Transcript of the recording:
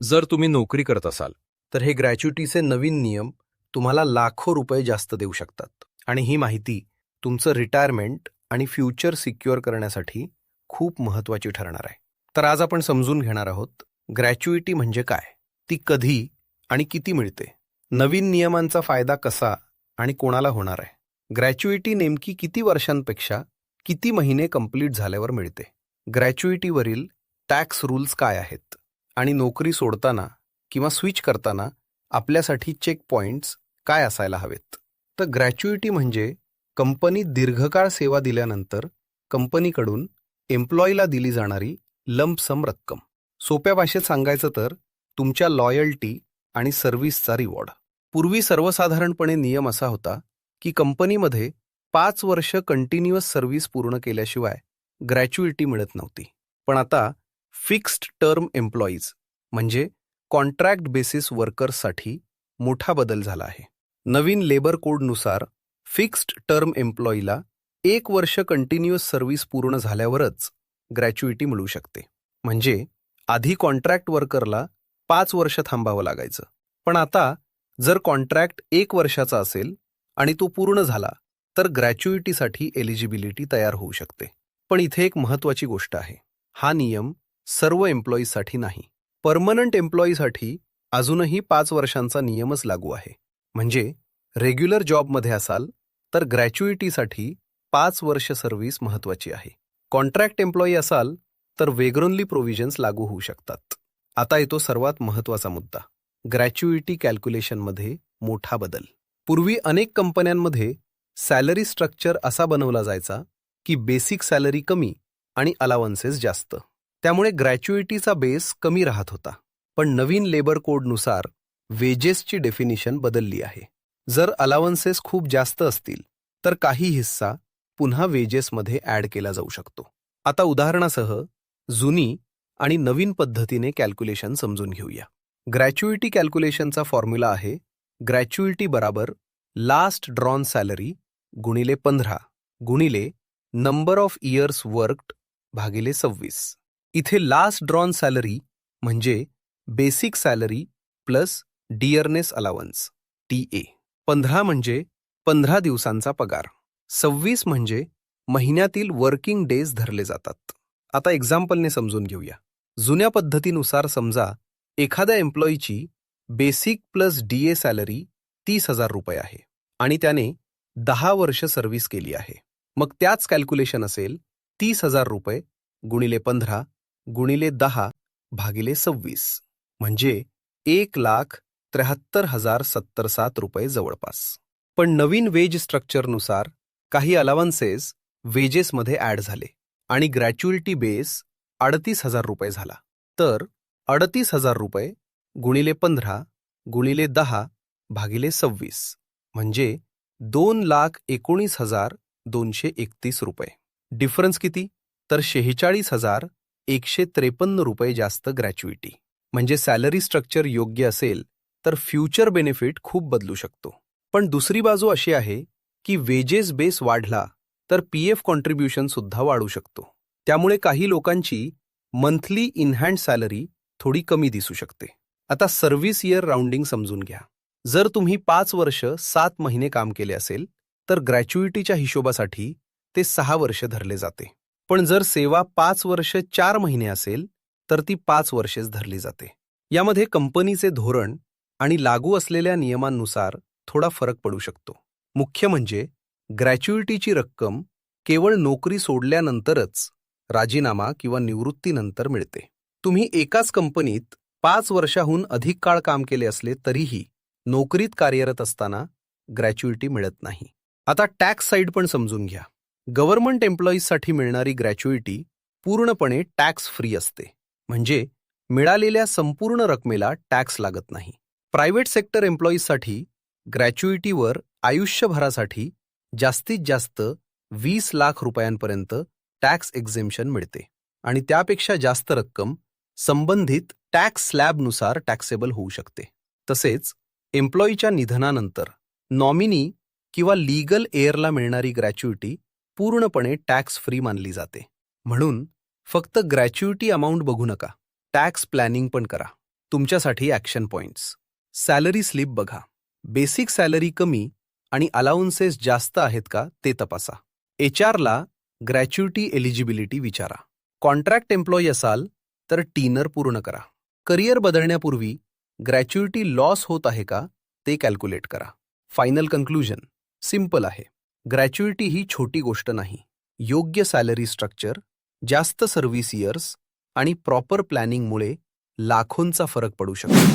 जर तुम्ही नोकरी करत असाल तर हे ग्रॅच्युइटीचे नवीन नियम तुम्हाला लाखो रुपये जास्त देऊ शकतात आणि ही माहिती तुमचं रिटायरमेंट आणि फ्युचर सिक्युअर करण्यासाठी खूप महत्त्वाची ठरणार आहे. तर आज आपण समजून घेणार आहोत ग्रॅच्युइटी म्हणजे काय, ती कधी आणि किती मिळते, नवीन नियमांचा फायदा कसा आणि कोणाला होणार आहे, ग्रॅच्युइटी नेमकी किती वर्षांपेक्षा किती महिने कंप्लीट झाल्यावर मिळते, ग्रॅच्युइटीवरील टॅक्स रूल्स काय आहेत आणि नोकरी सोडताना किंवा स्विच करताना आपल्यासाठी चेक पॉइंट्स काय असायला हवेत. तर ग्रॅच्युइटी म्हणजे कंपनीत दीर्घकाळ सेवा दिल्यानंतर कंपनीकडून एम्प्लॉईला दिली जाणारी लंप सम रक्कम. सोप्या भाषेत सांगायचं तर तुमच्या लॉयल्टी आणि सर्व्हिसचा रिवॉर्ड. पूर्वी सर्वसाधारणपणे नियम असा होता की कंपनीमध्ये 5 वर्ष कंटिन्युअस सर्व्हिस पूर्ण केल्याशिवाय ग्रॅच्युइटी मिळत नव्हती. पण आता फिक्स्ड टर्म एम्प्लॉईज म्हणजे कॉन्ट्रॅक्ट बेसिस वर्कर्ससाठी मोठा बदल झाला आहे. नवीन लेबर कोडनुसार फिक्स्ड टर्म एम्प्लॉईला 1 वर्ष कंटिन्युअस सर्व्हिस पूर्ण झाल्यावरच ग्रॅच्युइटी मिळू शकते. म्हणजे आधी कॉन्ट्रॅक्ट वर्करला 5 वर्ष थांबावं लागायचं, पण आता जर कॉन्ट्रॅक्ट 1 वर्षाचा असेल आणि तो पूर्ण झाला तर ग्रॅच्युइटीसाठी एलिजिबिलिटी तयार होऊ शकते. पण इथे एक महत्त्वाची गोष्ट आहे, हा नियम सर्व एम्प्लॉईजसाठी नाही. परमनंट एम्प्लॉईसाठी अजूनही 5 वर्षांचा नियमच लागू आहे. म्हणजे रेग्युलर जॉबमध्ये असाल तर ग्रॅच्युइटीसाठी 5 वर्ष सर्व्हिस महत्त्वाची आहे. कॉन्ट्रॅक्ट एम्प्लॉई असाल तर वेगरनली प्रोव्हिजन्स लागू होऊ शकतात. आता येतो सर्वात महत्त्वाचा मुद्दा, ग्रॅच्युइटी कॅल्क्युलेशनमध्ये मोठा बदल. पूर्वी अनेक कंपन्यांमध्ये सॅलरी स्ट्रक्चर असा बनवला जायचा की बेसिक सॅलरी कमी आणि अलावन्सेस जास्त. त्यामुळे ग्रॅच्युइटीचा बेस कमी राहत होता. पण नवीन लेबर कोडनुसार वेजेसची डेफिनिशन बदलली आहे. जर अलावन्सेस खूप जास्त असतील तर काही हिस्सा पुन्हा वेजेसमध्ये ॲड केला जाऊ शकतो. आता उदाहरणासह जुनी आणि नवीन पद्धतीने कॅल्क्युलेशन समजून घेऊया. ग्रॅच्युइटी कॅल्क्युलेशनचा फॉर्म्युला आहे ग्रॅच्युइटी बराबर लास्ट ड्रॉन सॅलरी गुणिले 15 गुणिले नंबर ऑफ इयर्स वर्क्ड भागिले 26. इथे लास्ट ड्रॉन सॅलरी म्हणजे basic salary plus डिअरनेस allowance TA, 15 म्हणजे 15 दिवसांचा पगार, 26 म्हणजे महिन्यातील वर्किंग डेज धरले जातात. आता एक्झाम्पलने समजून घेऊया. जुन्या पद्धतीनुसार समजा एखाद्या एम्प्लॉईची बेसिक प्लस डीए सॅलरी 30,000 रुपये आहे आणि त्याने 10 वर्ष सर्व्हिस केली आहे. मग त्याच कॅल्क्युलेशन असेल 30,000 रुपये गुणिले 15 गुणिले 10 भागिले 26 म्हणजे 1,73,077 रुपये जवळपास. पण नवीन वेज स्ट्रक्चरनुसार काही अलावन्सेस वेजेसमध्ये ॲड झाले आणि ग्रॅच्युइटी बेस 38,000 रुपये झाला. तर 38,000 रुपये गुणिले 15 गुणिले 10 भागिले 26 म्हणजे 2,19,231 रुपये. डिफरन्स किती? तर 46,153 रुपये जास्त ग्रॅच्युइटी. म्हणजे सॅलरी स्ट्रक्चर योग्य असेल तर फ्युचर बेनिफिट खूप बदलू शकतो. पण दुसरी बाजू अशी आहे की वेजेस बेस वाढला तर पीएफ कॉन्ट्रीब्युशन सुद्धा वाढू शकतो. त्यामुळे काही लोकांची मंथली इन हँड सॅलरी थोडी कमी दिसू शकते. आता सर्व्हिस इयर राऊंडिंग समजून घ्या. जर तुम्ही 5 वर्ष 7 महिने काम केले असेल तर ग्रॅच्युइटीच्या हिशोबासाठी ते 6 वर्ष धरले जाते. पण जर सेवा 5 वर्ष 4 महिने असेल तर ती 5 वर्षेच धरली जाते. यामध्ये कंपनीचे धोरण आणि लागू असलेल्या नियमांनुसार थोडा फरक पडू शकतो. मुख्य म्हणजे ग्रॅच्युइटीची रक्कम केवळ नोकरी सोडल्यानंतरच राजीनामा किंवा निवृत्तीनंतर मिळते. तुम्ही एकाच कंपनीत 5 वर्षाहून अधिक काळ काम केले असले तरीही नोकरीत कार्यरत असताना ग्रॅच्युइटी मिळत नाही. आता टॅक्स साईड पण समजून घ्या. गव्हर्नमेंट एम्प्लॉईजसाठी मिळणारी ग्रॅच्युइटी पूर्णपणे टॅक्स फ्री असते. म्हणजे मिळालेल्या संपूर्ण रकमेला टॅक्स लागत नाही. प्रायव्हेट सेक्टर एम्प्लॉईजसाठी ग्रॅच्युइटीवर आयुष्यभरासाठी जास्तीत जास्त 20 लाख रुपयांपर्यंत टॅक्स एक्झेम्पशन मिळते आणि त्यापेक्षा जास्त रक्कम संबंधित टॅक्स स्लॅबनुसार टॅक्सेबल होऊ शकते. तसेच एम्प्लॉईच्या निधनानंतर नॉमिनी किंवा लीगल एअरला मिळणारी ग्रॅच्युइटी पूर्णपणे टॅक्स फ्री मानली जाते. म्हणून फक्त ग्रॅच्युइटी अमाऊंट बघू नका, टॅक्स प्लॅनिंग पण करा. तुमच्यासाठी ॲक्शन पॉइंट्स. सॅलरी स्लिप बघा. बेसिक सॅलरी कमी आणि अलाउन्सेस जास्त आहेत का ते तपासा. HR ला ग्रॅच्युटी एलिजिबिलिटी विचारा. कॉन्ट्रॅक्ट एम्प्लॉई असाल तर टीनर पूर्ण करा. करिअर बदलण्यापूर्वी ग्रॅच्युटी लॉस होत आहे का ते कॅल्क्युलेट करा. फायनल कन्क्लुजन सिंपल आहे. ग्रॅच्युइटी ही छोटी गोष्ट नाही. योग्य सॅलरी स्ट्रक्चर, जास्त सर्व्हिस इयर्स आणि प्रॉपर प्लॅनिंगमुळे लाखोंचा फरक पडू शकतो.